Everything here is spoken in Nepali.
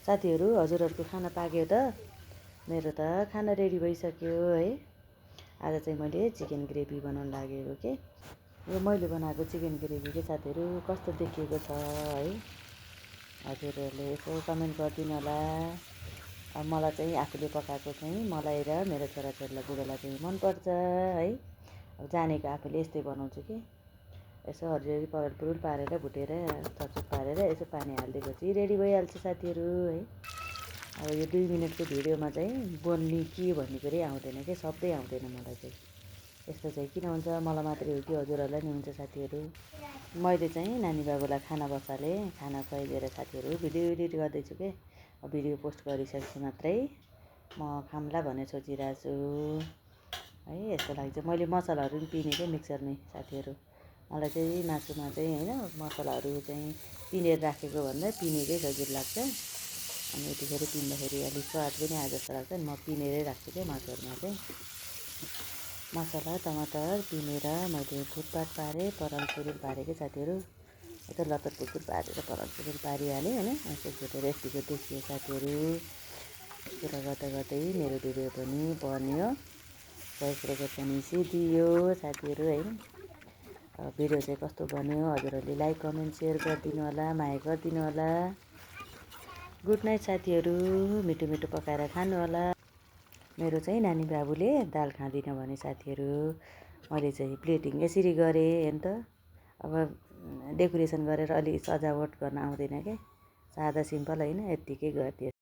साथीहरू हजुरहरूको खाना पाक्यो त? मेरो त खाना रेडी भइसक्यो है। आज चाहिँ मैले चिकन ग्रेभी बनाउन लागेको के यो मैले बनाएको चिकन ग्रेभी के साथीहरू कस्तो देखिएको छ है। हजुरहरूले यसो कमेन्ट गरिदिनु होला। अब मलाई चाहिँ आफूले पकाएको चाहिँ मलाई र मेरो छोराछोरीलाई बुढोलाई चाहिँ मनपर्छ है। अब जानेको आफूले यस्तै बनाउँछु कि यसो हरियो पुरुल पारेर भुटेर चटचट पारेर यसो पानी हालिदिएपछि रेडी भइहाल्छ साथीहरू है। अब यो 2 मिनटको भिडियोमा चाहिँ बोल्ने के भन्ने कुरै आउँदैन कि शब्दै आउँदैन मलाई चाहिँ। यस्तो चाहिँ किन हुन्छ, मलाई मात्रै हो कि हजुरहरूलाई नि हुन्छ साथीहरू। मैले चाहिँ नानी बाबुलाई खाना बसालेँ, खाना खुवाइदिएर साथीहरू भिडियो एडिट गर्दैछु के। भिडियो पोस्ट गरिसकेपछि मात्रै म खाम्ला भनेर सोचिरहेको छु है। यस्तो लाग्छ मैले मसलाहरू पनि पिने क्या मिक्सरमै साथीहरू। मलाई चाहिँ मासुमा चाहिँ होइन मसलाहरू चाहिँ पिनेर राखेको भन्दा पिनेकै सजिलो लाग्छ। अनि यतिखेर पिन्दाखेरि अलिक स्वाद पनि आए जस्तो लाग्छ नि। म पिनेरै राख्छु क्या मासुहरूमा चाहिँ। मसला टमाटर पिनेर मैले फुटपाट पारेँ, पराल सुरुल पारेँ क्या साथीहरू। यता लतर पुतुर पारेर पराल सुरुल पारिहालेँ होइन। यसो भुटेर यतिको देखियो साथीहरू। कुरा गर्दा गर्दै मेरो भिडियो पनि बन्यो, भोइस रेकर्ड पनि सिधियो साथीहरू होइन। भिडियो चाहिँ कस्तो बन्यो हजुरहरूले लाइक कमेन्ट सेयर गरिदिनु होला, माया गरिदिनु होला। गुड नाइट साथीहरू, मिठो मिठो पकाएर खानु होला। मेरो चाहिँ नानी बाबुले दाल खाँदिनँ भने साथीहरू मैले चाहिँ प्लेटिङ यसरी गरेँ हेर्नु त। अब डेकोरेसन गरेर अलिक सजावट गर्न आउँदैन क्या, सादा सिम्पल होइन यत्तिकै गरिदिएँ।